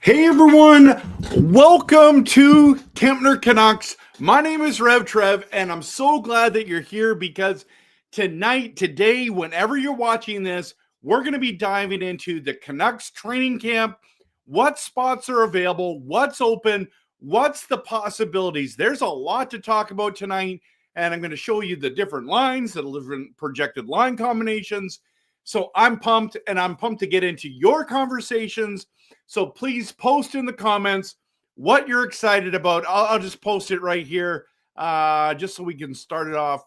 Hey everyone, welcome to Kempner Canucks. My name is RevTrev, and I'm so glad that you're here because today, whenever you're watching this, we're going to be diving into the Canucks Training Camp. What spots are available? What's open? What's the possibilities? There's a lot to talk about tonight, and I'm going to show you the different lines, the different projected line combinations. So I'm pumped, and I'm pumped to get into your conversations. So please post in the comments what you're excited about. I'll just post it right here just so we can start it off.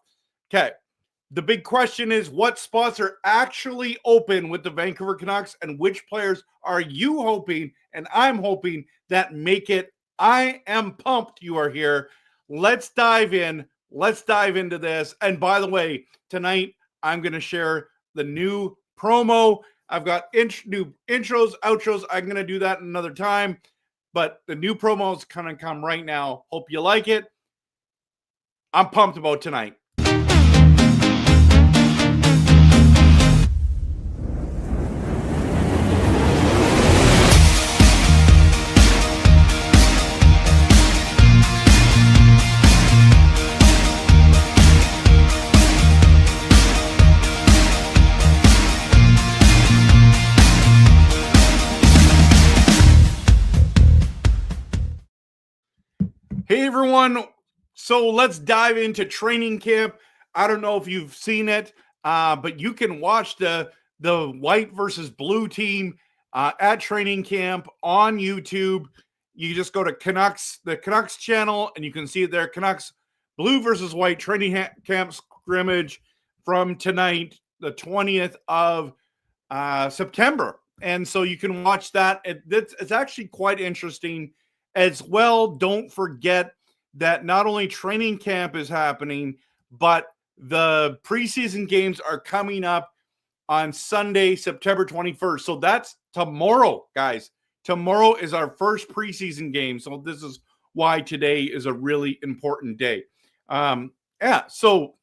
Okay. The big question is, what spots are actually open with the Vancouver Canucks and which players are you hoping and I'm hoping that make it? I am pumped you are here. Let's dive in. Let's dive into this. And by the way, tonight I'm going to share the new promo. I've got new intros, outros. I'm going to do that another time. But the new promo is going to come right now. Hope you like it. I'm pumped about tonight. Hey everyone, so let's dive into training camp. I don't know if you've seen it, but you can watch the white versus blue team at training camp on YouTube. You just go to the Canucks channel, and you can see it there. Canucks blue versus white training camp scrimmage from tonight, the 20th of September. And so you can watch that. It's actually quite interesting. As well, don't forget that not only training camp is happening, but the preseason games are coming up on Sunday, September 21st. So that's tomorrow, guys. Tomorrow is our first preseason game. So this is why today is a really important day. So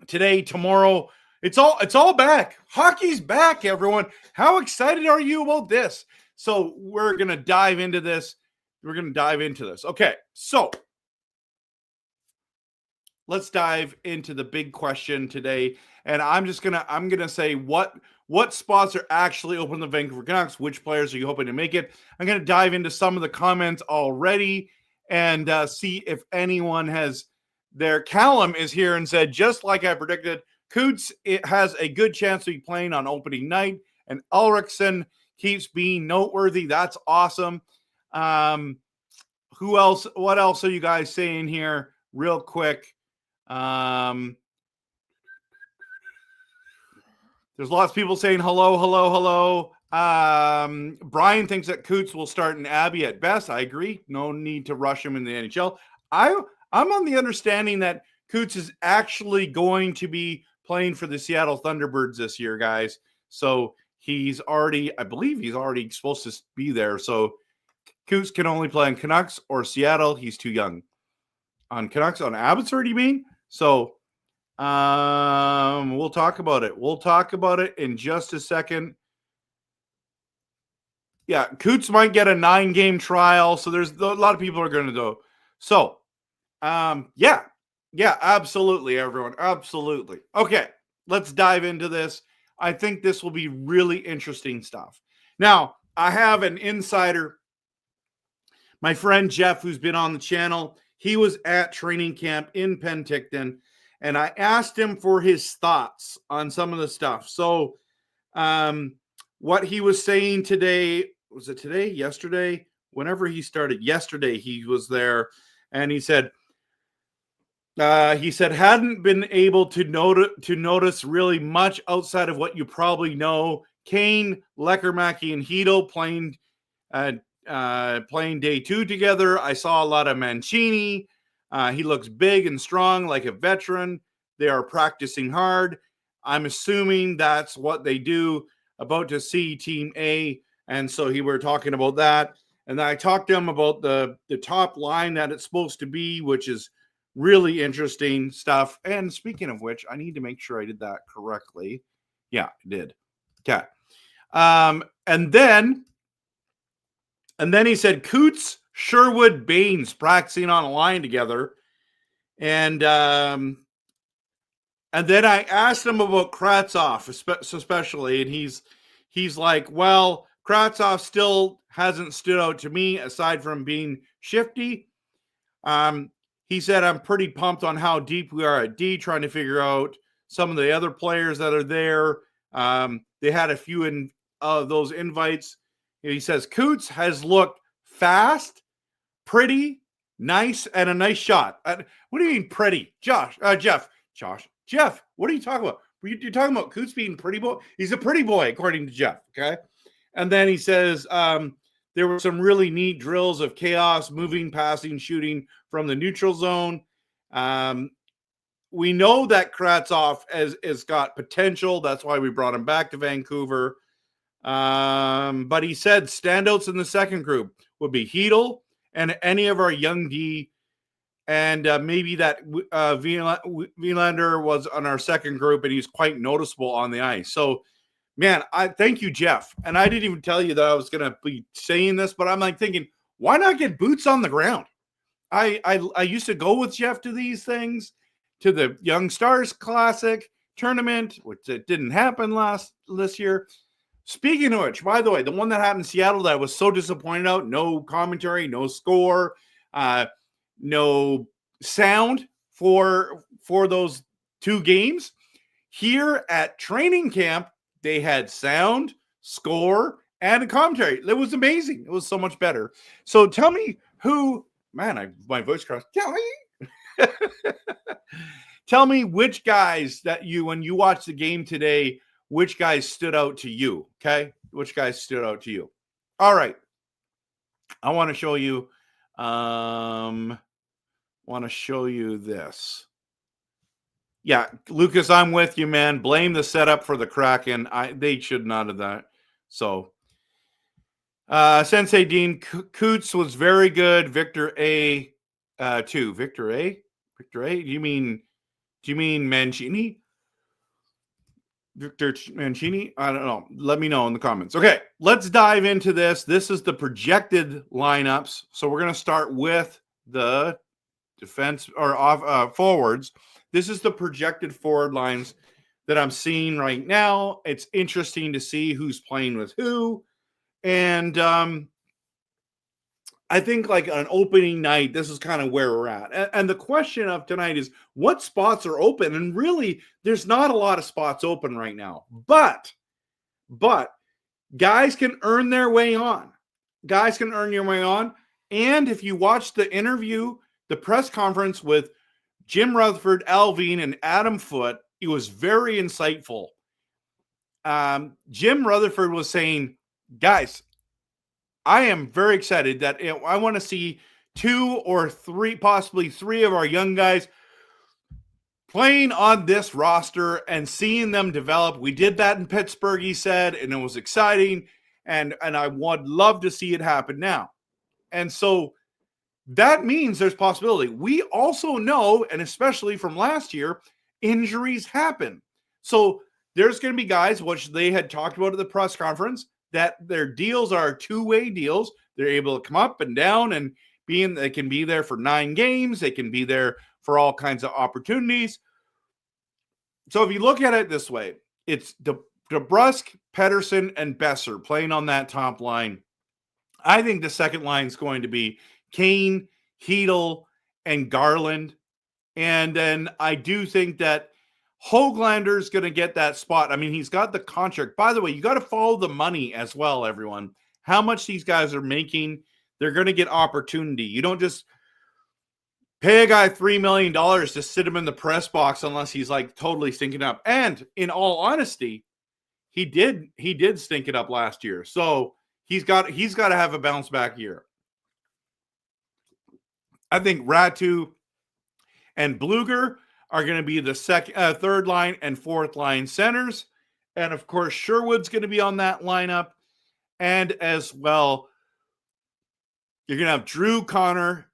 today, tomorrow, it's all back. Hockey's back, everyone. How excited are you about this? So we're going to dive into this. Okay, so let's dive into the big question today. And I'm gonna say what spots are actually open to the Vancouver Canucks. Which players are you hoping to make it? I'm gonna dive into some of the comments already and see if anyone has their. Callum is here and said, just like I predicted, Coots has a good chance to be playing on opening night, and Ulrichsen keeps being noteworthy. That's awesome. Who else? What else are you guys saying here real quick? There's lots of people saying hello. Brian thinks that Coots will start in Abbey at best. I agree. No need to rush him in the NHL. I'm on the understanding that Coots is actually going to be playing for the Seattle Thunderbirds this year, guys. So I believe he's already supposed to be there. So Coots can only play in Canucks or Seattle. He's too young. On Canucks, on Abbotsford, you mean? So we'll talk about it. We'll talk about it in just a second. Yeah, Coots might get a 9-game trial. So there's a lot of people are going to go. So, yeah, absolutely, everyone. Absolutely. Okay, let's dive into this. I think this will be really interesting stuff. Now, I have an insider. My friend Jeff, who's been on the channel, he was at training camp in Penticton, and I asked him for his thoughts on some of the stuff. So what he was saying today, was it today, yesterday? Whenever he started, yesterday he was there, and he said hadn't been able to notice really much outside of what you probably know. Kane, Leckermacki, and Hedo playing day 2 together. I saw a lot of Mancini. He looks big and strong like a veteran. They are practicing hard. I'm assuming that's what they do. About to see Team A. And so we were talking about that. And then I talked to him about the top line that it's supposed to be, which is really interesting stuff. And speaking of which, I need to make sure I did that correctly. Yeah, I did. Okay. And then And then he said Coots, Sherwood, Baines practicing on a line together. And then I asked him about Kravtsov, especially, and he's like, well, Kravtsov still hasn't stood out to me aside from being shifty. He said, I'm pretty pumped on how deep we are at D, trying to figure out some of the other players that are there. They had a few in those invites. He says, Coots has looked fast, pretty, nice, and a nice shot. What do you mean pretty? Jeff, what are you talking about? You're talking about Coots being pretty boy? He's a pretty boy, according to Jeff, okay? And then he says, there were some really neat drills of chaos, moving, passing, shooting from the neutral zone. We know that Kravtsov has got potential. That's why we brought him back to Vancouver. But he said standouts in the second group would be Hedel and any of our young D. And maybe that Wielander was on our second group, and he's quite noticeable on the ice. So, man, I thank you, Jeff. And I didn't even tell you that I was going to be saying this, but I'm like thinking, why not get boots on the ground? I used to go with Jeff to these things, to the Young Stars Classic tournament, which it didn't happen this year. Speaking of which, by the way, the one that happened in Seattle that I was so disappointed out, no commentary, no score, no sound for those two games. Here at training camp, they had sound, score, and a commentary. It was amazing. It was so much better. So tell me who, man, my voice crossed. Tell me. Tell me which guys that when you watched the game today, which guys stood out to you, okay? Which guys stood out to you? All right. I want to show you this. Yeah, Lucas, I'm with you, man. Blame the setup for the Kraken. They should not have that. So, Sensei Dean Coots was very good. Victor A, too. Victor A. Do you mean Mancini? Victor Mancini? I don't know. Let me know in the comments. Okay, let's dive into this. This is the projected lineups. So we're going to start with the defense or forwards. This is the projected forward lines that I'm seeing right now. It's interesting to see who's playing with who. And I think like on opening night, this is kind of where we're at. And the question of tonight is what spots are open? And really, there's not a lot of spots open right now. But guys can earn their way on. Guys can earn your way on. And if you watch the interview, the press conference with Jim Rutherford, Alvin, and Adam Foote, it was very insightful. Jim Rutherford was saying, guys, I am very excited that I want to see 2 or 3, possibly 3 of our young guys playing on this roster and seeing them develop. We did that in Pittsburgh, he said, and it was exciting. And I would love to see it happen now. And so that means there's possibility. We also know, and especially from last year, injuries happen. So there's going to be guys, which they had talked about at the press conference, that their deals are two-way deals. They're able to come up and down and they can be there for 9 games. They can be there for all kinds of opportunities. So if you look at it this way, it's DeBrusk, Pettersson, and Besser playing on that top line. I think the second line is going to be Kane, Hedel, and Garland. And then I do think that Höglander is going to get that spot. I mean, he's got the contract. By the way, you got to follow the money as well, everyone. How much these guys are making, they're going to get opportunity. You don't just pay a guy $3 million to sit him in the press box unless he's like totally stinking up. And in all honesty, he did stink it up last year. So he's got to have a bounce back year. I think Ratu and Bluger are going to be the third line and fourth line centers. And of course, Sherwood's going to be on that lineup. And as well, you're going to have Drew, Connor,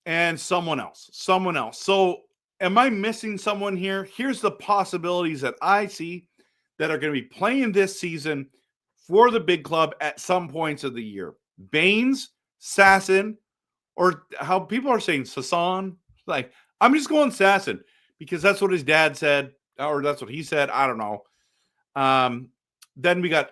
and someone else. So am I missing someone here? Here's the possibilities that I see that are going to be playing this season for the big club at some points of the year. Baines, Sasson, or how people are saying Sasson. Like, I'm just going Sasson because that's what his dad said, or that's what he said. I don't know. Then we got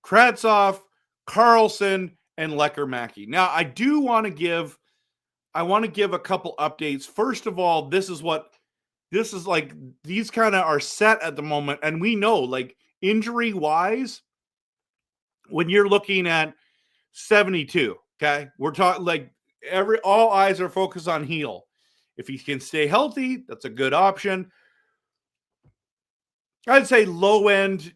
Kravtsov, Carlson, and Lecker-Mackey. Now, I want to give a couple updates. First of all, this is like, these kind of are set at the moment. And we know, like, injury wise, when you're looking at 72, okay, we're talking like all eyes are focused on Heel. If he can stay healthy, that's a good option. I'd say low end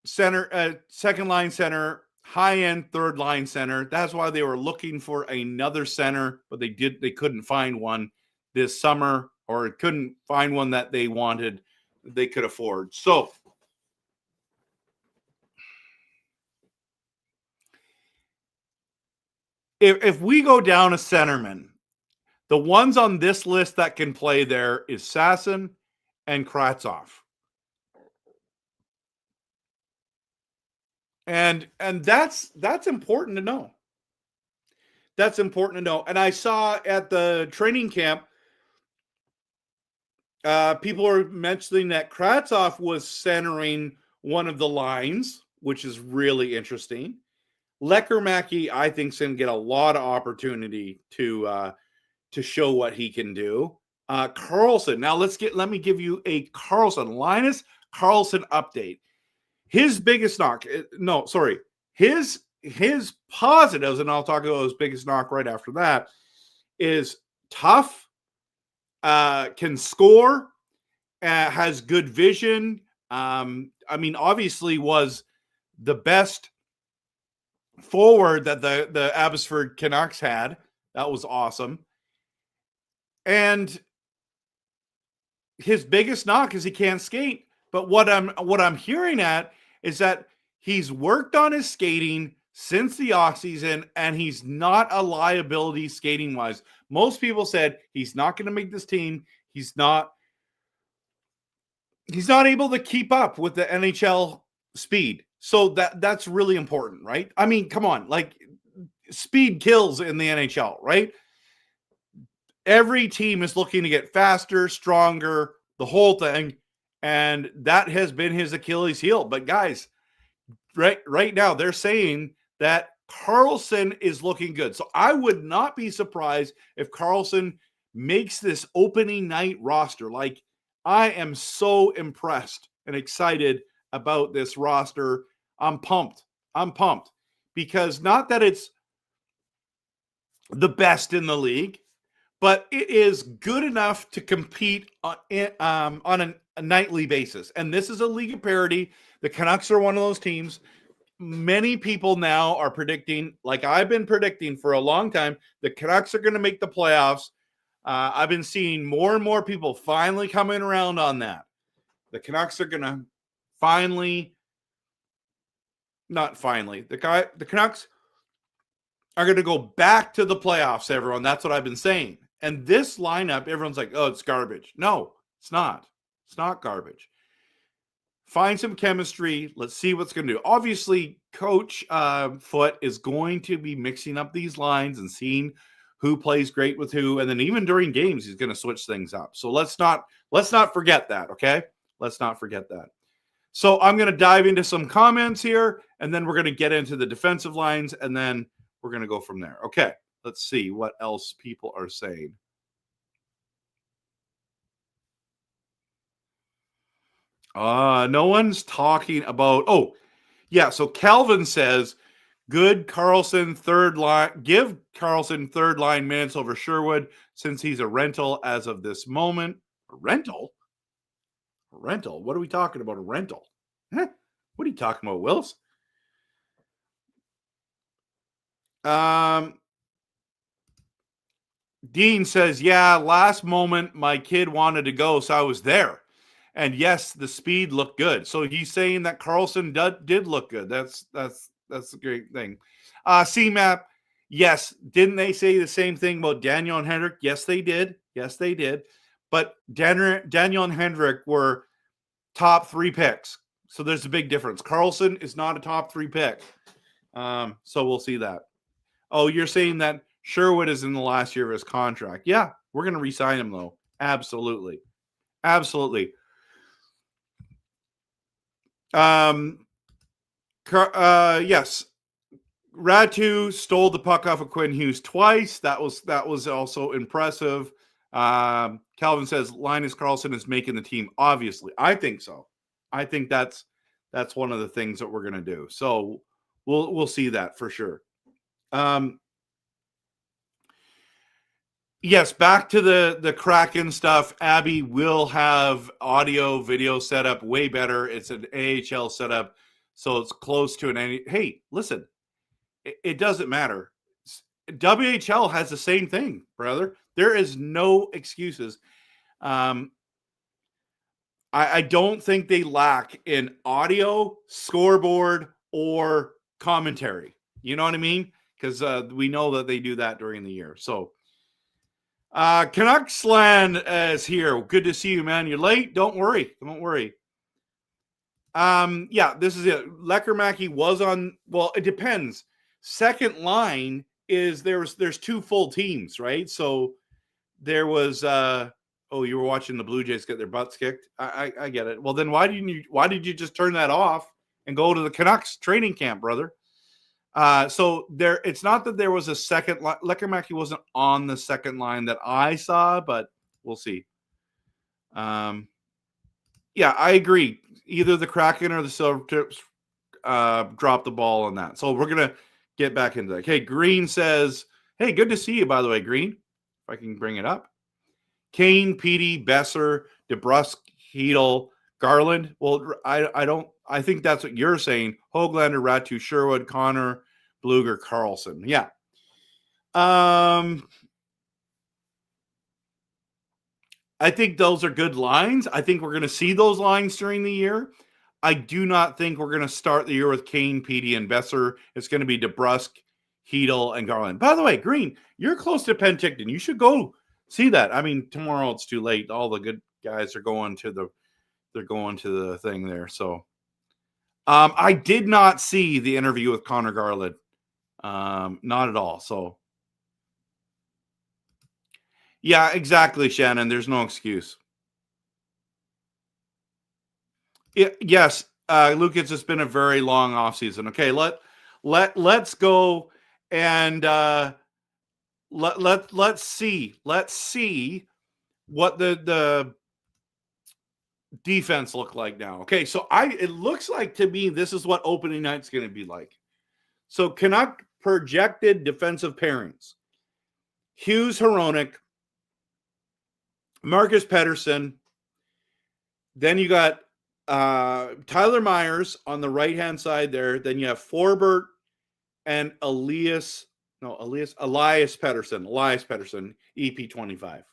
center, second line center, high end third line center. That's why they were looking for another center, but they couldn't find one this summer, or couldn't find one that they wanted, they could afford. So if we go down a centerman, the ones on this list that can play there is Sasson and Kravtsov. And that's important to know. That's important to know. And I saw at the training camp, people are mentioning that Kravtsov was centering one of the lines, which is really interesting. Lecker-Mackey, I think, is going to get a lot of opportunity to show what he can do. Carlson. Now let me give you a Linus Carlson update. His biggest knock, his positives, and I'll talk about his biggest knock right after that, is tough, can score, has good vision. Obviously was the best forward that the Abbotsford Canucks had. That was awesome. And his biggest knock is he can't skate. But what I'm hearing at is that he's worked on his skating since the offseason, and he's not a liability skating wise. Most people said he's not going to make this team. He's not able to keep up with the NHL speed. So that's really important, right? I mean, come on, like, speed kills in the NHL, right? Every team is looking to get faster, stronger, the whole thing. And that has been his Achilles heel. But guys, right now they're saying that Carlson is looking good. So I would not be surprised if Carlson makes this opening night roster. Like, I am so impressed and excited about this roster. I'm pumped because not that it's the best in the league, but it is good enough to compete on a nightly basis. And this is a league of parity. The Canucks are one of those teams. Many people now are predicting, like I've been predicting for a long time, the Canucks are going to make the playoffs. I've been seeing more and more people finally coming around on that. The Canucks are going to the Canucks are going to go back to the playoffs, everyone. That's what I've been saying. And this lineup, everyone's like, oh, it's garbage. No, it's not. It's not garbage. Find some chemistry. Let's see what's going to do. Obviously, Coach Foote is going to be mixing up these lines and seeing who plays great with who. And then even during games, he's going to switch things up. So let's not forget that, okay? Let's not forget that. So I'm going to dive into some comments here, and then we're going to get into the defensive lines, and then we're going to go from there. Okay, let's see what else people are saying. No one's talking about, so Calvin says, good Carlson third line, give Carlson third line minutes over Sherwood since he's a rental as of this moment. A rental? A rental? What are we talking about? A rental? Huh? What are you talking about, Wills? Dean says, yeah, last moment my kid wanted to go, so I was there. And yes, the speed looked good. So he's saying that Carlson did look good. That's a great thing. CMAP, yes. Didn't they say the same thing about Daniel and Hendrick? Yes, they did. Yes, they did. But Daniel and Hendrick were top 3 picks. So there's a big difference. Carlson is not a top 3 pick. So we'll see that. Oh, you're saying that Sherwood is in the last year of his contract. Yeah, we're going to re-sign him, though. Absolutely. Absolutely. Yes. Ratu stole the puck off of Quinn Hughes twice. That was also impressive. Calvin says Linus Karlsson is making the team. Obviously, I think so. I think that's one of the things that we're going to do. So we'll see that for sure. Yes, back to the Kraken stuff. Abby will have audio, video setup way better. It's an AHL setup, so it's close to an. Hey, listen, it doesn't matter. WHL has the same thing, brother. There is no excuses. I don't think they lack in audio, scoreboard, or commentary. You know what I mean? Because we know that they do that during the year. So Canucks Land is here. Good to see you, man. You're late. Don't worry. Don't worry. Yeah, this is it. Lecker was on. Well, it depends. Second line is there's two full teams, right? So there was you were watching the Blue Jays get their butts kicked. I get it. Well, then why did you just turn that off and go to the Canucks training camp, brother? So there, it's not that there was a second line. Lecker wasn't on the second line that I saw, but we'll see. Yeah, I agree. Either the Kraken or the Silvertips dropped the ball on that. So we're gonna get back into that. Okay, Green says, "Hey, good to see you." By the way, Green, if I can bring it up. Kane, Petey, Besser, DeBrusk, Hedel, Garland. Well, I think that's what you're saying. Höglander, Ratu, Sherwood, Connor, Bluger, Karlsson. Yeah. I think those are good lines. I think we're going to see those lines during the year. I do not think we're going to start the year with Kane, Petey, and Besser. It's going to be DeBrusk, Hedel, and Garland. By the way, Green, you're close to Penticton. You should go see that. I mean, tomorrow it's too late. All the good guys are going to the thing there. So I did not see the interview with Connor Garland. Not at all. So yeah, exactly, Shannon. There's no excuse. Yes, Lucas, it's been a very long offseason. Okay, let's go and let's see what the defense look like now. Okay, so it looks like to me this is what opening night's going to be like. So Canuck projected defensive pairings: Hughes, Hronek, Marcus Pettersson. Then you got Tyler Myers on the right-hand side there. Then you have Forbert and Elias Pettersson, EP25.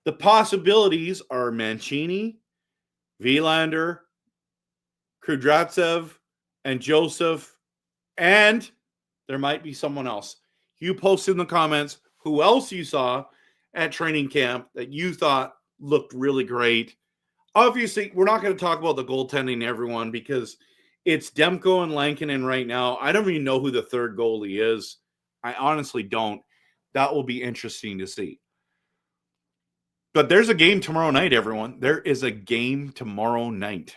The possibilities are Mancini, Vilander, Kudratsev, and Joseph, and there might be someone else. You post in the comments who else you saw at training camp that you thought looked really great. Obviously, we're not going to talk about the goaltending, everyone, because it's Demko and Lankinen right now. I don't even know who the third goalie is. I honestly don't. That will be interesting to see. But there's a game tomorrow night, everyone. There is a game tomorrow night.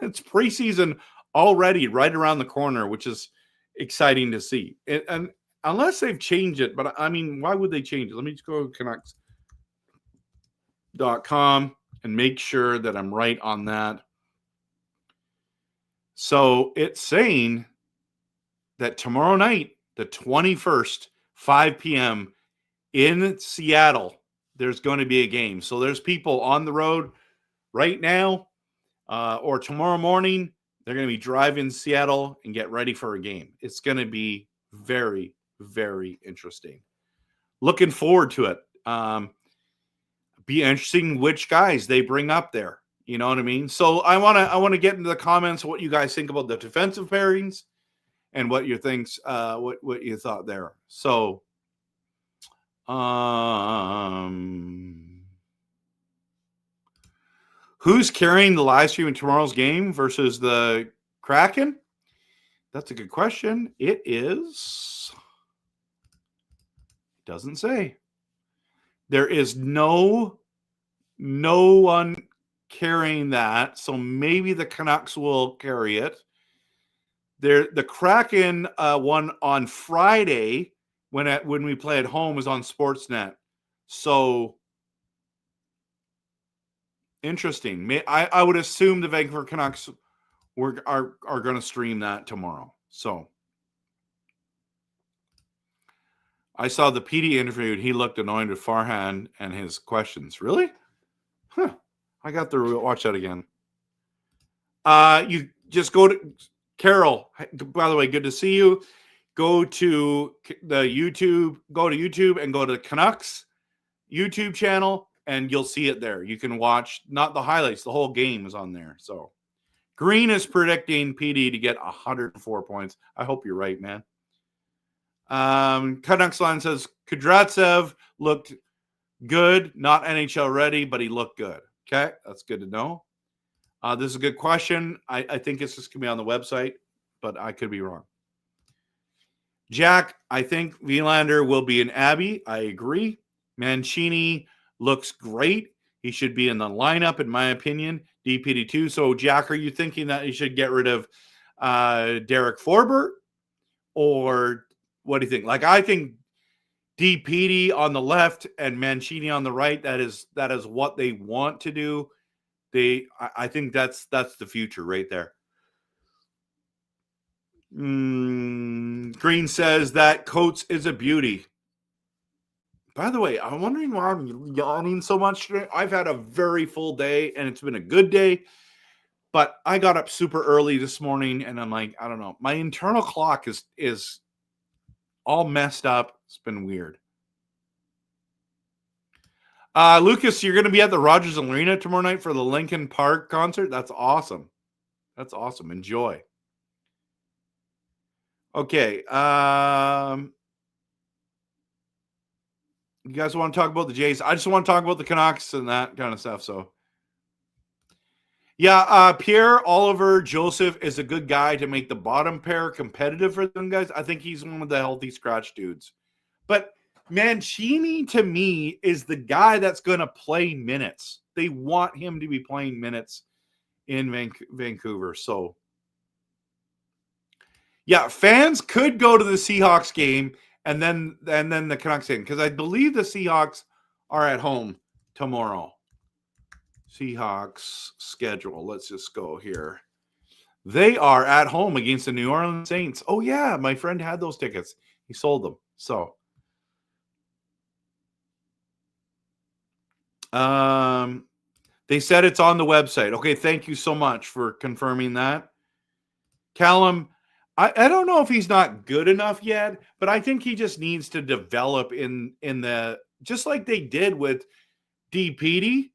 It's preseason already right around the corner, which is exciting to see. And unless they've changed it, but I mean, why would they change it? Let me just go to Canucks.com and make sure that I'm right on that. So it's saying that tomorrow night, the 21st, 5 p.m. in Seattle, there's going to be a game. So there's people on the road right now or tomorrow morning. They're going to be driving Seattle and get ready for a game. It's going to be very, very interesting. Looking forward to it. Be interesting which guys they bring up there. You know what I mean? So I want to get into the comments what you guys think about the defensive pairings and what you thinks what you thought there. So who's carrying the live stream in tomorrow's game versus the Kraken? That's a good question. It is Doesn't say. There is no one carrying that, so maybe the Canucks will carry it. The Kraken one on Friday when we play at home is on Sportsnet. So interesting. I would assume the Vancouver Canucks are going to stream that tomorrow. So I saw the PD interview and he looked annoyed with Farhan and his questions. Really? Huh. I got to watch that again. You just go to Carol. By the way, good to see you. Go to the YouTube. Go to YouTube and go to the Canucks YouTube channel, and you'll see it there. You can watch not the highlights. The whole game is on there. So Green is predicting PD to get 104 points. I hope you're right, man. Canucks line says Kudratsev looked good, not NHL ready, but he looked good. Okay, that's good to know. This is a good question. I think it's just going to be on the website, but I could be wrong. Jack, I think Wielander will be an Abbey. I agree. Mancini looks great. He should be in the lineup, in my opinion. DPD2. So, Jack, are you thinking that you should get rid of Derek Forbert? Or what do you think? Like, I think DPD on the left and Mancini on the right, that is what they want to do. I think that's the future right there. Green says that Coates is a beauty. By the way, I'm wondering why I'm yawning so much today. I've had a very full day, and it's been a good day. But I got up super early this morning, and I'm like, I don't know. My internal clock is all messed up. It's been weird. Lucas, you're going to be at the Rogers Arena tomorrow night for the Linkin Park concert? That's awesome. That's awesome. Enjoy. Okay. You guys want to talk about the Jays? I just want to talk about the Canucks and that kind of stuff. So, yeah, Pierre-Olivier Joseph is a good guy to make the bottom pair competitive for them guys. I think he's one of the healthy scratch dudes. But Mancini, to me, is the guy that's going to play minutes. They want him to be playing minutes in Vancouver. So, yeah, fans could go to the Seahawks game and then the Canucks game, because I believe the Seahawks are at home tomorrow. Seahawks schedule. Let's just go here. They are at home against the New Orleans Saints. Oh, yeah, my friend had those tickets. He sold them. So, they said it's on the website. Okay, thank you so much for confirming that. Callum, I don't know if he's not good enough yet, but I think he just needs to develop in the, just like they did with DPD.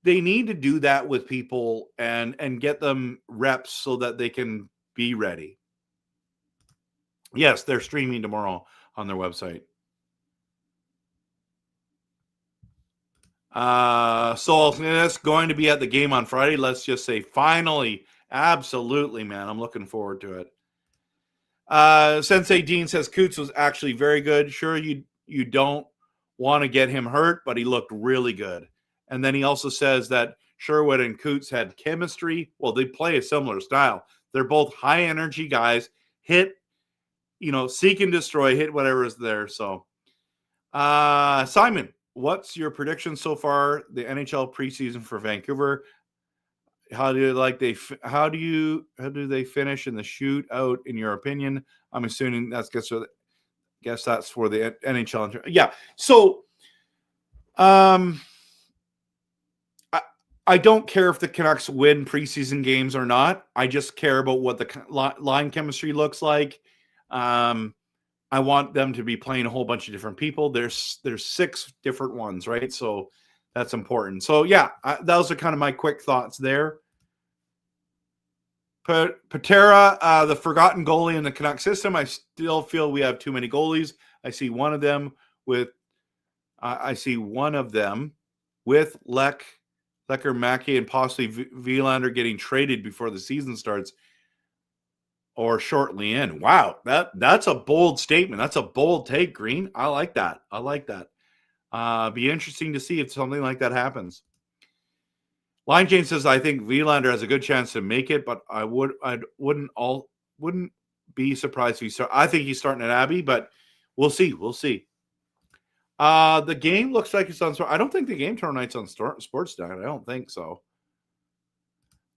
They need to do that with people and get them reps so that they can be ready. Yes, they're streaming tomorrow on their website. So it's going to be at the game on Friday. Let's just say finally. Absolutely, man. I'm looking forward to it. Sensei Dean says Coots was actually very good. Sure, you don't want to get him hurt, but he looked really good. And then he also says that Sherwood and Coots had chemistry. Well, they play a similar style. They're both high energy guys. Hit, seek and destroy, hit whatever is there. So, Simon, what's your prediction so far? The NHL preseason for Vancouver. How do they finish in the shootout, in your opinion? I'm assuming guess that's for the NHL. Yeah. So, I don't care if the Canucks win preseason games or not. I just care about what the line chemistry looks like. I want them to be playing a whole bunch of different people. There's 6 different ones, right? So that's important. So yeah, those are kind of my quick thoughts there. Patera, the forgotten goalie in the Canucks system. I still feel we have too many goalies. I see one of them with Lecker, Mackey, and possibly Wielander getting traded before the season starts. or shortly in. Wow, that's a bold statement. That's a bold take, Green. I like that. I like that. Be interesting to see if something like that happens. Line Jane says, I think Vilander has a good chance to make it, but I wouldn't be surprised if he start. I think he's starting at Abbey, but we'll see. We'll see. The game looks like it's on. I don't think the game tomorrow night's on Sportsnet. I don't think so.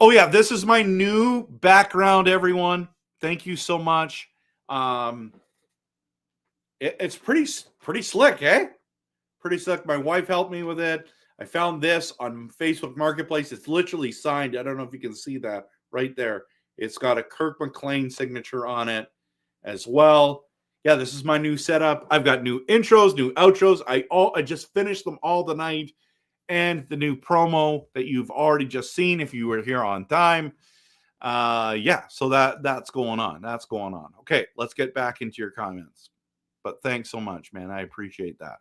Oh yeah, this is my new background, everyone. Thank you so much. It's pretty slick, eh? Pretty slick. My wife helped me with it. I found this on Facebook Marketplace. It's literally signed. I don't know if you can see that right there. It's got a Kirk McLean signature on it as well. Yeah, this is my new setup. I've got new intros, new outros. I just finished them all tonight, and the new promo that you've already just seen if you were here on time. Yeah, so that's going on. That's going on. Okay, let's get back into your comments. But thanks so much, man. I appreciate that.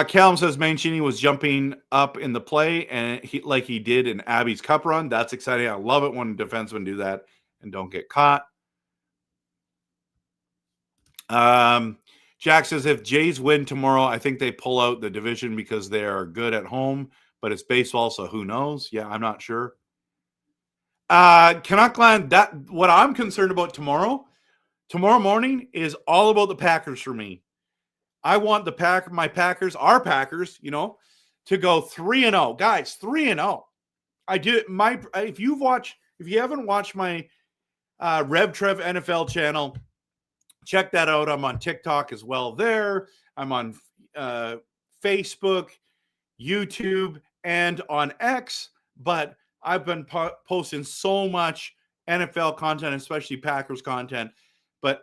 Callum says Mancini was jumping up in the play and he did in Abbey's cup run. That's exciting. I love it when defensemen do that and don't get caught. Jack says if Jays win tomorrow, I think they pull out the division because they are good at home, but it's baseball, so who knows? Yeah, I'm not sure. Canuckland, what I'm concerned about tomorrow morning is all about the Packers for me. I want our Packers, to go 3-0. Guys, 3-0. I do if you haven't watched my RevTrev NFL channel, check that out. I'm on TikTok as well there. I'm on Facebook, YouTube, and on X, but I've been posting so much NFL content, especially Packers content. But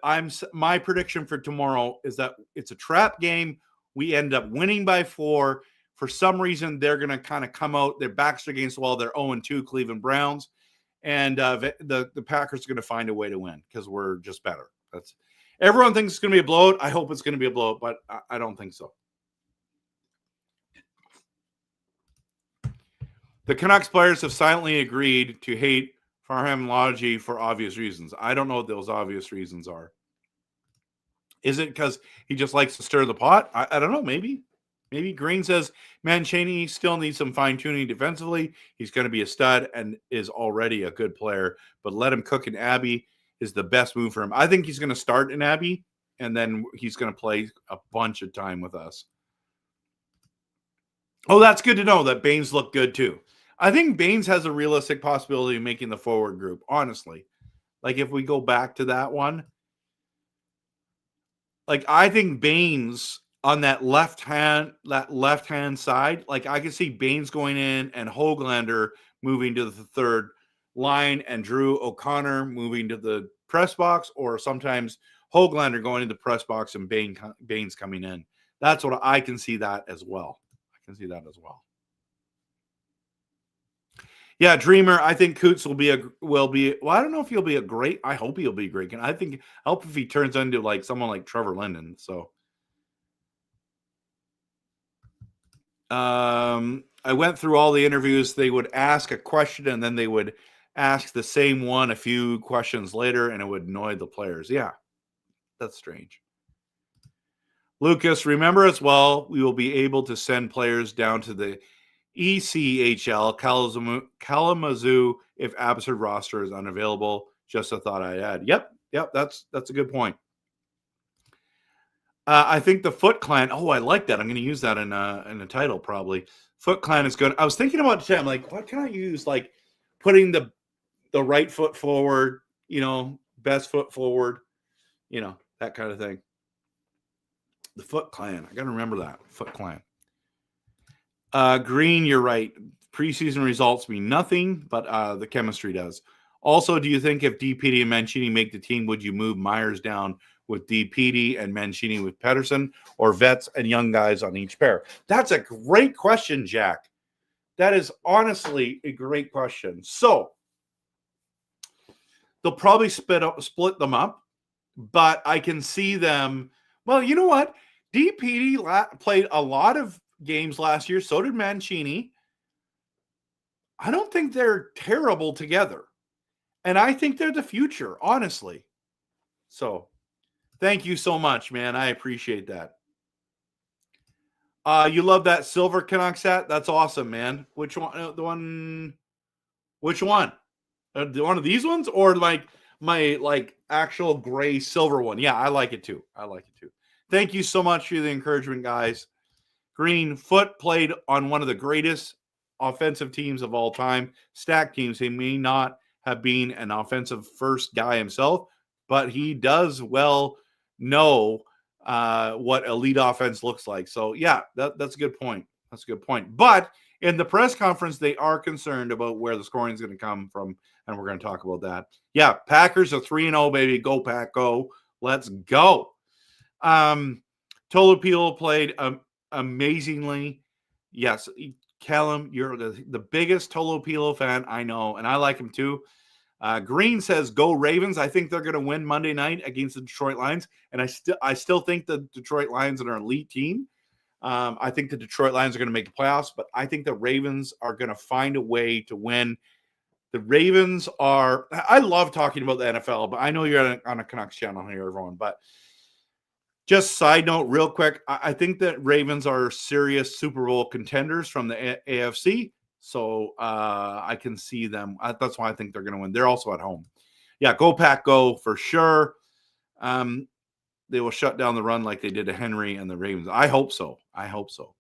my prediction for tomorrow is that it's a trap game. We end up winning by 4. For some reason, they're going to kind of come out. Their backs are against the wall. They're 0-2 Cleveland Browns. And the Packers are going to find a way to win because we're just better. Everyone thinks it's going to be a blowout. I hope it's going to be a blowout, but I don't think so. The Canucks players have silently agreed to hate Farham Lodgy for obvious reasons. I don't know what those obvious reasons are. Is it because he just likes to stir the pot? I don't know. Maybe. Green says Mancini still needs some fine-tuning defensively. He's going to be a stud and is already a good player, but let him cook in Abbey is the best move for him. I think he's going to start in Abbey, and then he's going to play a bunch of time with us. Oh, that's good to know that Baines looked good too. I think Baines has a realistic possibility of making the forward group, honestly. Like, if we go back to that one, like, I think Baines on that left-hand side, like, I can see Baines going in and Höglander moving to the third line and Drew O'Connor moving to the press box, or sometimes Höglander going into the press box and Baines coming in. That's what I can see that as well. Yeah, Dreamer. I think Coots will be. Well, I don't know if he'll be a great. I hope he'll be great. And I hope if he turns into like someone like Trevor Linden. So, I went through all the interviews. They would ask a question and then they would ask the same one a few questions later, and it would annoy the players. Yeah, that's strange. Lucas, remember as well, we will be able to send players down to the ECHL Kalamazoo if Abbotsford roster is unavailable. Just a thought I had. Yep, that's a good point. I think the Foot Clan. Oh, I like that. I'm going to use that in a title probably. Foot Clan is good. I was thinking about today. I'm like, what can I use? Like putting the right foot forward. Best foot forward. That kind of thing. The Foot Clan. I got to remember that. Foot Clan. Green, you're right. Preseason results mean nothing, but the chemistry does. Also, do you think if DPD and Mancini make the team, would you move Myers down with DPD and Mancini with Pettersson, or vets and young guys on each pair? That's a great question, Jack. That is honestly a great question. So they'll probably split them up, but I can see them. Well, you know what? DPD played a lot of games last year. So did Mancini. I don't think they're terrible together. And I think they're the future, honestly. So thank you so much, man. I appreciate that. You love that silver Canucks hat? That's awesome, man. Which one? The one? Which one? One of these ones, or like my actual gray silver one? Yeah, I like it too. I like it too. Thank you so much for the encouragement, guys. Green Foot played on one of the greatest offensive teams of all time, stacked teams. He may not have been an offensive first guy himself, but he does well know what elite offense looks like. So, yeah, that's a good point. That's a good point. But in the press conference, they are concerned about where the scoring is going to come from, and we're going to talk about that. Yeah, Packers are 3-0, baby. Go, Pack, go. Let's go. Tolopilo played amazingly. Yes, Callum, you're the biggest Tolopilo fan I know, and I like him too. Green says, "Go Ravens." I think they're going to win Monday night against the Detroit Lions, and I still think the Detroit Lions are an elite team. I think the Detroit Lions are going to make the playoffs, but I think the Ravens are going to find a way to win. The Ravens are. I love talking about the NFL, but I know you're on a Canucks channel here, everyone. But just side note, real quick, I think that Ravens are serious Super Bowl contenders from the AFC. So I can see them. That's why I think they're going to win. They're also at home. Yeah, go Pack, go for sure. They will shut down the run like they did to Henry and the Ravens. I hope so. I hope so.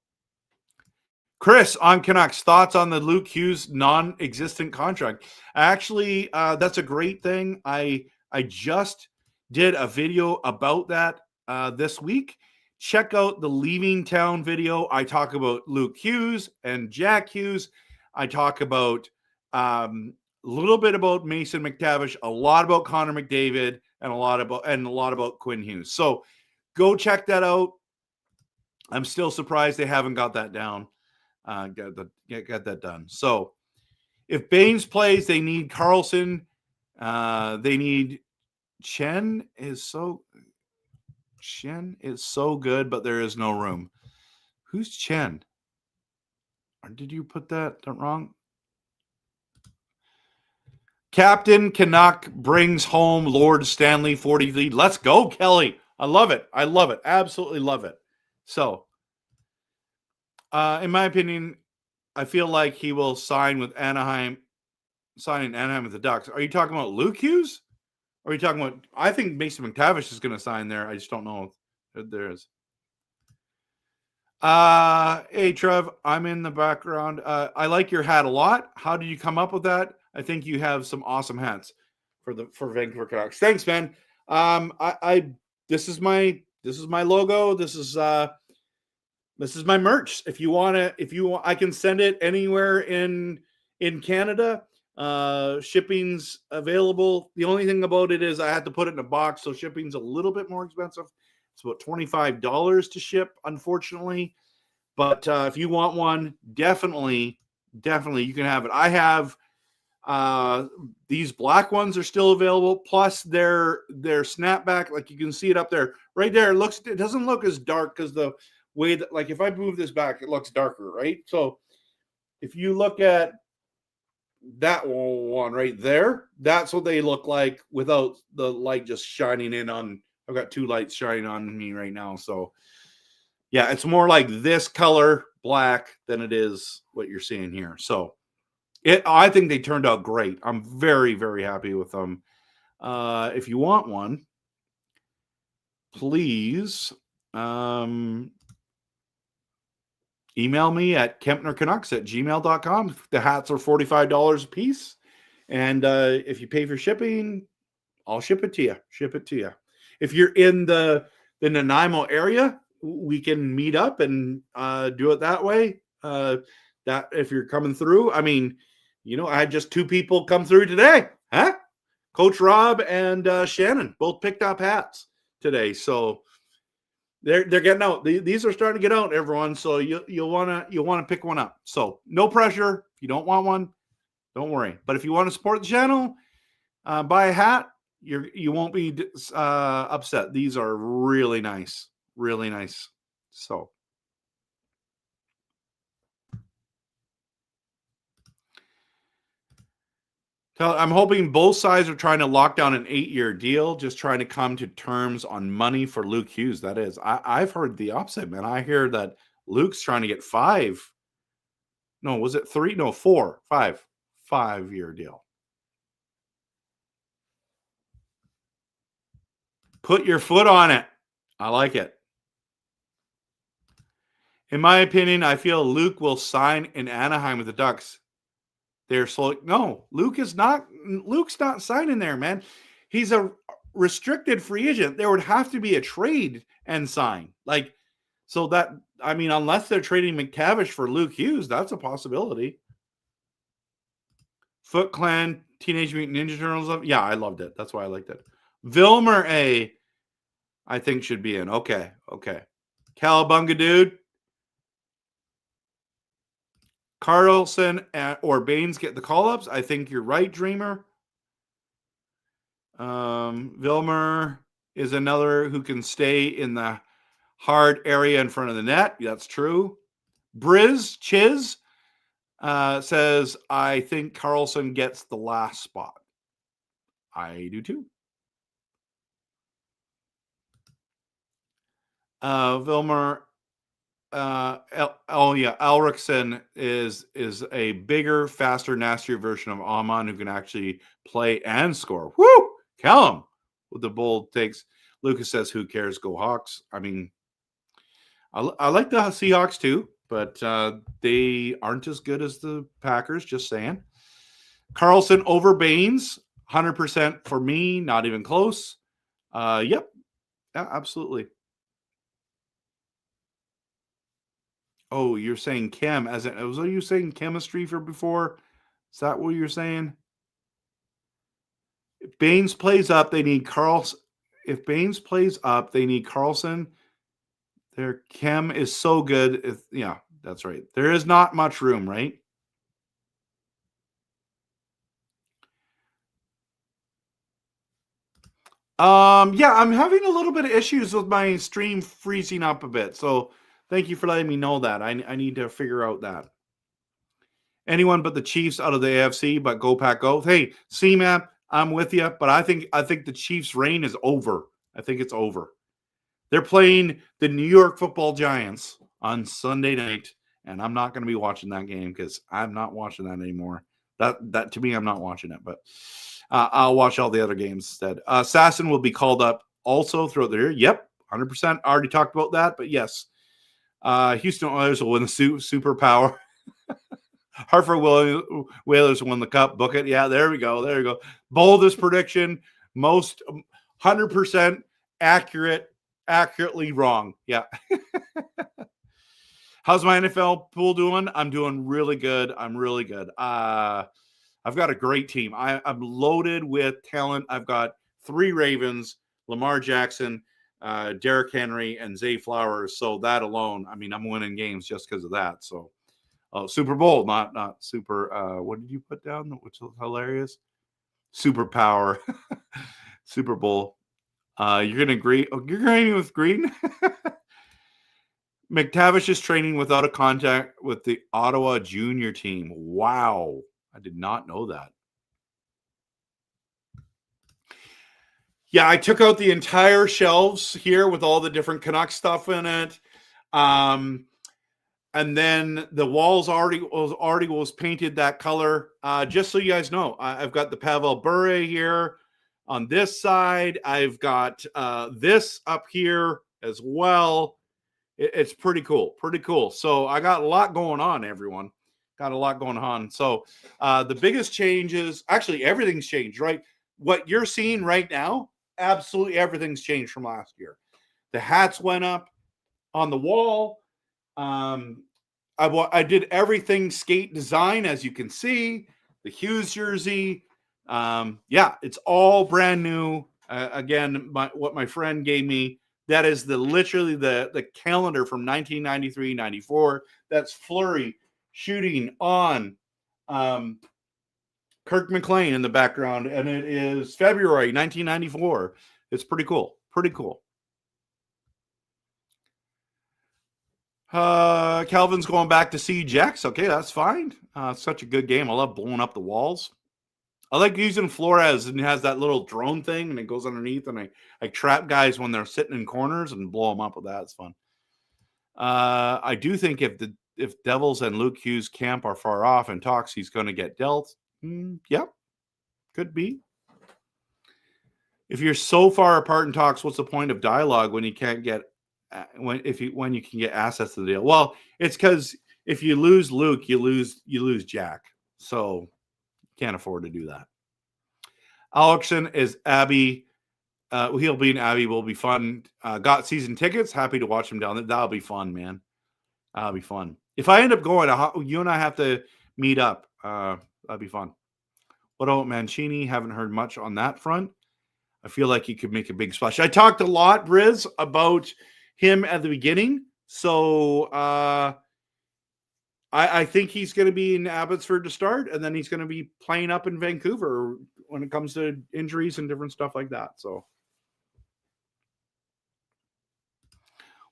Chris on Canucks, thoughts on the Luke Hughes non-existent contract? Actually, that's a great thing. I just did a video about that this week. Check out the Leaving Town video. I talk about Luke Hughes and Jack Hughes. I talk about a little bit about Mason McTavish, a lot about Connor McDavid, and a lot about Quinn Hughes. So go check that out. I'm still surprised they haven't got that down. Get that done. So if Baines plays, they need Carlson. They need Chen is so good, but there is no room. Who's Chen? Or did you put that wrong? Captain Canuck brings home Lord Stanley 40 lead. Let's go, Kelly. I love it. I love it. Absolutely love it. So, in my opinion, I feel like he will sign with Anaheim, signing Anaheim with the Ducks. Are you talking about Luke Hughes? Or are you talking about, I think Mason McTavish is going to sign there. I just don't know if there is. Hey, Trev, I'm in the background. I like your hat a lot. How did you come up with that? I think you have some awesome hats for Vancouver Canucks. Thanks, man. This is my logo. This is my merch. If you want, I can send it anywhere in Canada. Shipping's available. The only thing about it is I had to put it in a box, so shipping's a little bit more expensive. It's about $25 to ship, unfortunately. But if you want one, definitely you can have it. I have these black ones are still available. Plus their snapback, like you can see it up there, right there. It doesn't look as dark because the way that, like, if I move this back, it looks darker, right? So if you look at that one right there, that's what they look like without the light just shining in on. I've got two lights shining on me right now. So yeah, it's more like this color black than it is what you're seeing here. So I think they turned out great. I'm very, very happy with them. If you want one, please email me at kempnercanucks@gmail.com. The hats are $45 a piece. And if you pay for shipping, I'll ship it to you. If you're in the Nanaimo area, we can meet up and do it that way. That if you're coming through, I mean, I had just two people come through today, huh? Coach Rob and Shannon both picked up hats today, so they're getting out. These are starting to get out, everyone. So you'll wanna pick one up. So no pressure. If you don't want one, don't worry. But if you want to support the channel, buy a hat. You won't be upset. These are really nice, really nice. So I'm hoping both sides are trying to lock down an 8-year deal, just trying to come to terms on money for Luke Hughes. That is, I've heard the opposite, man. I hear that Luke's trying to get 5. No, was it 3? No, 4, 5. 5-year deal. Put your foot on it. I like it. In my opinion, I feel Luke will sign in Anaheim with the Ducks. They're slow. No, Luke's not signing there, man. He's a restricted free agent. There would have to be a trade and sign. So that, I mean, unless they're trading McTavish for Luke Hughes, that's a possibility. Foot Clan, Teenage Mutant Ninja Turtles. Yeah, I loved it. That's why I liked it. Vilmer A, I think should be in. Okay. Calabunga dude. Carlson or Baines get the call-ups. I think you're right, Dreamer. Vilmer is another who can stay in the hard area in front of the net. That's true. Chiz says, I think Carlson gets the last spot. I do too. Vilmer, Alriksson is a bigger, faster, nastier version of Amon who can actually play and score. Woo! Callum with the bold takes. Lucas says, who cares? Go Hawks. I mean, I like the Seahawks too, but they aren't as good as the Packers, just saying. Carlson over Baines, 100% for me, not even close. Yep. Yeah, absolutely. Oh, you're saying chem was you saying chemistry for before? Is that what you're saying? If Baines plays up, they need Carlson. If Baines plays up, they need Carlson. Their chem is so good. Yeah, that's right. There is not much room, right? Yeah, I'm having a little bit of issues with my stream freezing up a bit. So thank you for letting me know that. I need to figure out that. Anyone but the Chiefs out of the AFC, but go Pack go. Hey, C-Map, I'm with you, but I think the Chiefs' reign is over. I think it's over. They're playing the New York Football Giants on Sunday night, and I'm not going to be watching that game because I'm not watching that anymore. That to me, I'm not watching it, but I'll watch all the other games instead. Sasson will be called up also throughout the year. Yep, 100%. Already talked about that, but yes. Houston Oilers will win the superpower. Hartford Whalers won the cup. Book it. Yeah, there we go. Boldest prediction, most 100% accurately wrong. Yeah. How's my NFL pool doing? I'm doing really good. I'm really good. I've got a great team. I'm loaded with talent. I've got 3 Ravens, Lamar Jackson, Derrick Henry, and Zay Flowers. So that alone, I mean, I'm winning games just because of that. So Super Bowl, not super. What did you put down? Which is hilarious. Superpower, Super Bowl. You're gonna agree? Oh, you're agreeing with Green. McTavish is training without a contact with the Ottawa junior team. Wow, I did not know that. Yeah, I took out the entire shelves here with all the different Canucks stuff in it. And then the walls already was painted that color. Just so you guys know, I've got the Pavel Bure here on this side. I've got this up here as well. It's pretty cool. So I got a lot going on, everyone. Got a lot going on. So the biggest changes, actually everything's changed, right? What you're seeing right now, absolutely everything's changed from last year. The hats went up on the wall. I did everything skate design, as you can see. The Hughes jersey. Yeah, it's all brand new. Again, what my friend gave me, that is literally the calendar from 1993-94. That's Fleury shooting on Kirk McLean in the background, and it is February 1994. It's pretty cool. Calvin's going back to see Jax. Okay, that's fine. Such a good game. I love blowing up the walls. I like using Flores, and it has that little drone thing, and it goes underneath, and I trap guys when they're sitting in corners and blow them up with that. It's fun. I do think if Devils and Luke Hughes' camp are far off and talks, he's going to get dealt. Yep, could be. If you're so far apart in talks, what's the point of dialogue when you can't get when you can get assets to the deal? Well, it's because if you lose Luke, you lose Jack. So can't afford to do that. Alexson is Abby. He'll be in Abby. Will be fun. Got season tickets. Happy to watch him down there. That'll be fun, man. That'll be fun. If I end up going, you and I have to meet up. That'd be fun. What about Mancini? Haven't heard much on that front. I feel like he could make a big splash. I talked a lot, Briz, about him at the beginning. So I think he's going to be in Abbotsford to start, and then he's going to be playing up in Vancouver when it comes to injuries and different stuff like that. So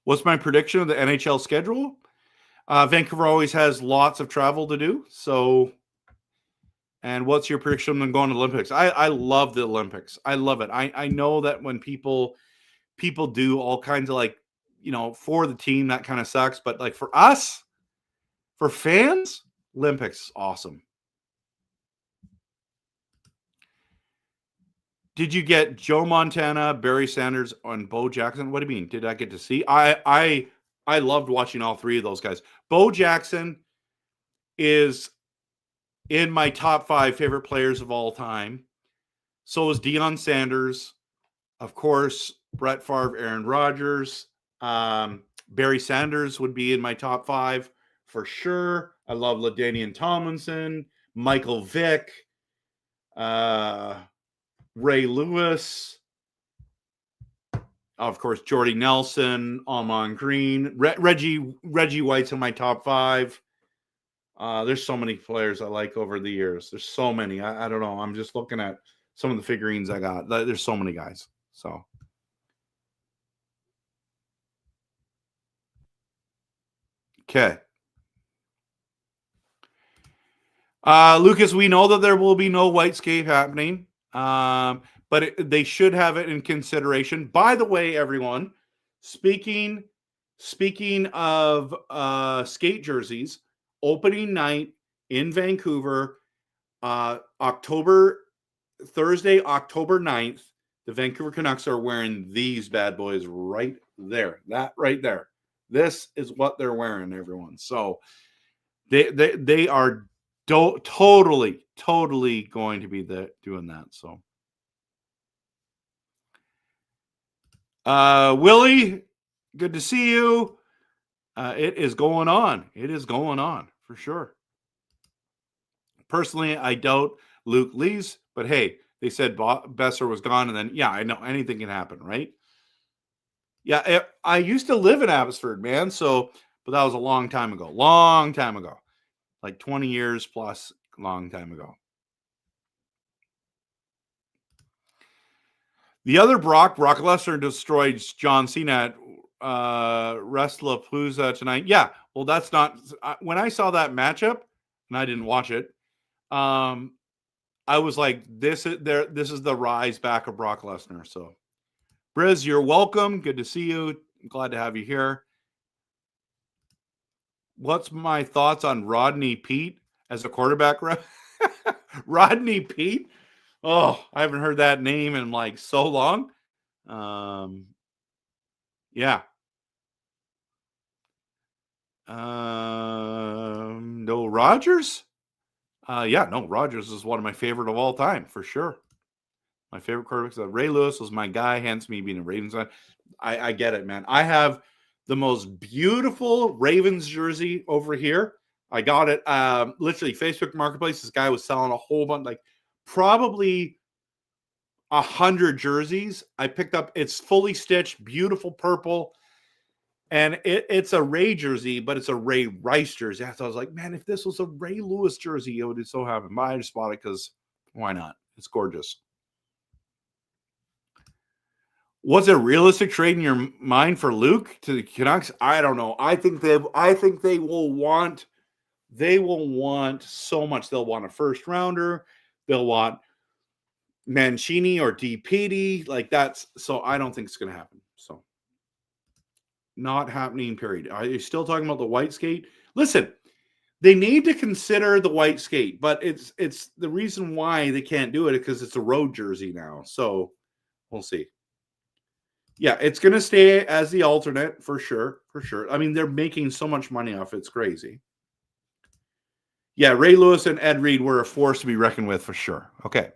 what's my prediction of the NHL schedule? Vancouver always has lots of travel to do. So, and what's your prediction on them going to the Olympics? I love the Olympics. I love it. I know that when people do all kinds of like, for the team, that kind of sucks. But like for us, for fans, Olympics, awesome. Did you get Joe Montana, Barry Sanders, and Bo Jackson? What do you mean? Did I get to see? I loved watching all three of those guys. Bo Jackson is in my top 5 favorite players of all time. So is Deion Sanders. Of course, Brett Favre, Aaron Rodgers. Barry Sanders would be in my top 5 for sure. I love LaDainian Tomlinson, Michael Vick, Ray Lewis, of course, Jordy Nelson, Amon Green, Reggie White's in my top 5. There's so many players I like over the years. There's so many. I don't know. I'm just looking at some of the figurines I got. There's so many guys. So. Okay. Lucas, we know that there will be no Whitescape happening, but they should have it in consideration. By the way, everyone, speaking of skate jerseys, opening night in Vancouver, Thursday, October 9th, the Vancouver Canucks are wearing these bad boys right there. That right there. This is what they're wearing, everyone. So they are totally going to be doing that. So Willie, good to see you. It is going on. It is going on for sure. Personally, I doubt Luke leaves, but hey, they said Besser was gone, and then yeah, I know anything can happen, right? Yeah, I used to live in Abbotsford, man. So, but that was a long time ago. Like 20 years plus, long time ago. The other Brock Lesnar destroyed John Cena at WrestlePalooza tonight. Yeah, well, that's not when I saw that matchup, and I didn't watch it. I was like, this is the rise back of Brock Lesnar. So, Briz, you're welcome. Good to see you. Glad to have you here. What's my thoughts on Rodney Peete as a quarterback? Rodney Peete? Oh, I haven't heard that name in like so long. Yeah. No Rodgers? Yeah, no, Rodgers is one of my favorite of all time, for sure. My favorite quarterbacks. Ray Lewis was my guy, hence me being a Ravens fan. I get it, man. I have the most beautiful Ravens jersey over here. I got it literally Facebook Marketplace. This guy was selling a whole bunch, like probably 100 jerseys. I picked up. It's fully stitched, beautiful purple, and it's a Ray jersey, but it's a Ray Rice jersey. So I was like, man, if this was a Ray Lewis jersey, it would be so happy. But I just bought it because why not? It's gorgeous. Was it a realistic trade in your mind for Luke to the Canucks? I don't know. I think they will want so much. They'll want a first rounder. they'll want Mancini or DPD. Like that's so I don't think it's going to happen. So not happening, period. Are you still talking about the white skate? Listen, they need to consider the white skate, but it's the reason why they can't do it because it's a road jersey now. So we'll see. Yeah, it's going to stay as the alternate for sure. For sure. I mean, they're making so much money off it. It's crazy. Yeah, Ray Lewis and Ed Reed were a force to be reckoned with for sure. Okay.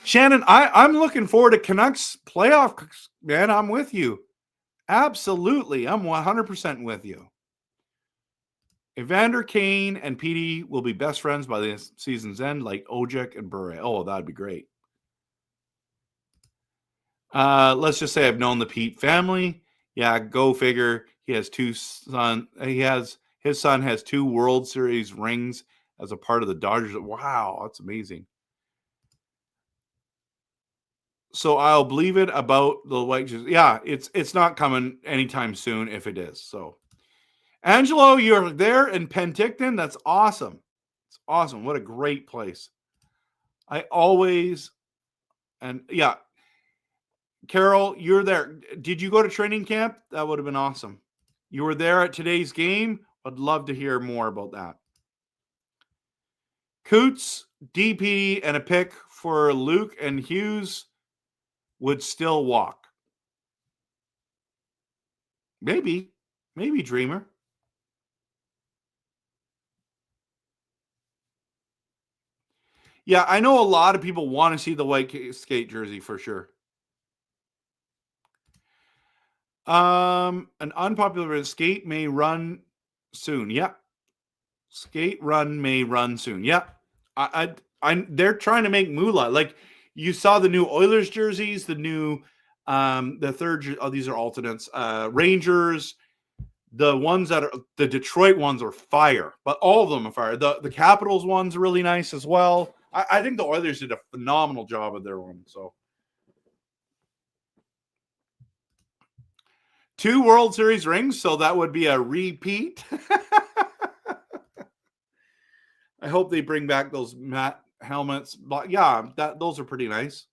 Shannon, I'm looking forward to Canucks playoff, man. I'm with you. Absolutely. I'm 100% with you. Evander Kane and Petey will be best friends by the season's end, like Ojek and Bure. Oh, that'd be great. Let's just say I've known the Pete family. Yeah, go figure. He has his son has 2 World Series rings as a part of the Dodgers. Wow, that's amazing. So I'll believe it about the white jersey. Yeah, it's not coming anytime soon if it is. So Angelo, you're there in Penticton. That's awesome. It's awesome. What a great place. Yeah. Carol, you're there. Did you go to training camp? That would have been awesome. You were there at today's game. I'd love to hear more about that. Coots, DP, and a pick for Luke and Hughes would still walk. Maybe Dreamer. Yeah, I know a lot of people want to see the white skate jersey for sure. An unpopular skate may run soon. Yeah. Skate run may run soon. Yeah. They're trying to make moolah. Like you saw the new Oilers jerseys, the new the third these are alternates. Rangers, the ones that are the Detroit ones are fire, but all of them are fire. The Capitals one's really nice as well. I think the Oilers did a phenomenal job of their one. So 2 World Series rings, so that would be a repeat. I hope they bring back those matte helmets. But yeah, those are pretty nice.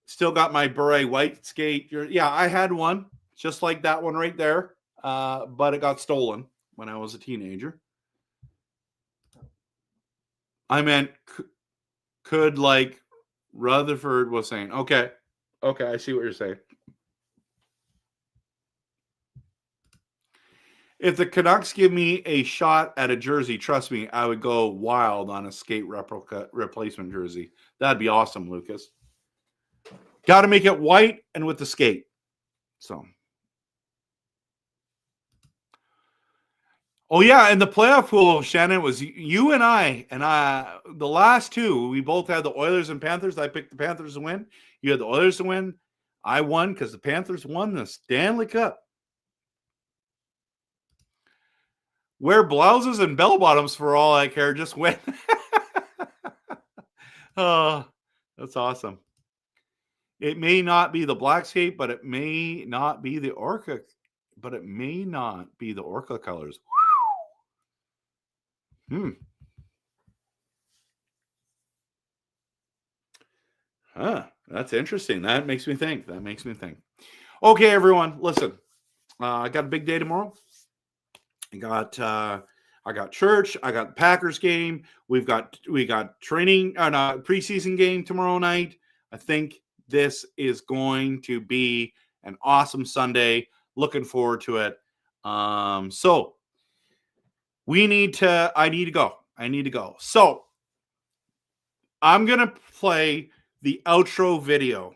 Still got my beret white skate. Yeah, I had one just like that one right there, but it got stolen when I was a teenager. I meant could like Rutherford was saying. Okay, I see what you're saying. If the Canucks give me a shot at a jersey, trust me, I would go wild on a skate replacement jersey. That'd be awesome, Lucas. Got to make it white and with the skate. So. Oh, yeah, and the playoff pool, Shannon, was you and I, the last 2, we both had the Oilers and Panthers. I picked the Panthers to win. You had the Oilers to win. I won because the Panthers won the Stanley Cup. Wear blouses and bell bottoms for all I care. Just win. Oh, that's awesome. It may not be the black skate, but it may not be the Orca. But it may not be the Orca colors. That's interesting. That makes me think. Okay, everyone, listen. I got a big day tomorrow. I got church. I got the Packers game. We got training on a preseason game tomorrow night. I think this is going to be an awesome Sunday. Looking forward to it. So I need to go. So I'm going to play the outro video,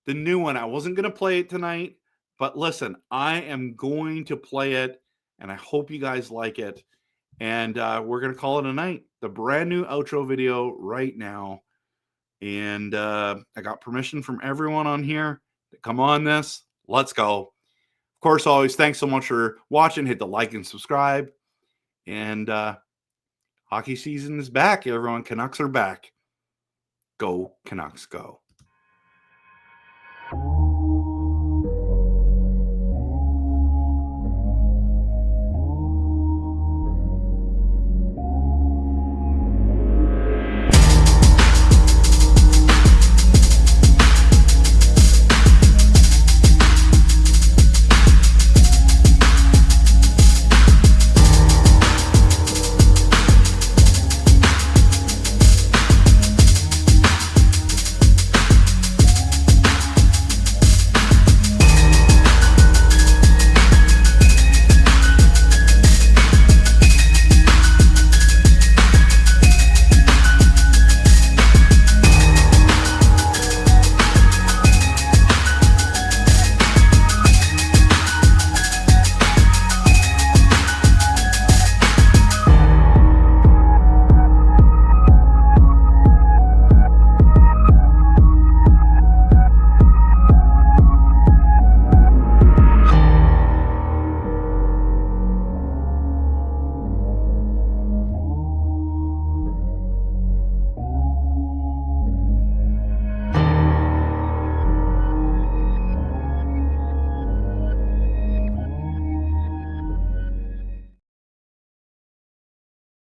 the new one. I wasn't going to play it tonight, but listen, I am going to play it, and I hope you guys like it. And we're going to call it a night. The brand new outro video right now. And I got permission from everyone on here to come on this. Let's go. Of course, always, thanks so much for watching. Hit the like and subscribe. And hockey season is back, everyone. Canucks are back. Go, Canucks, go.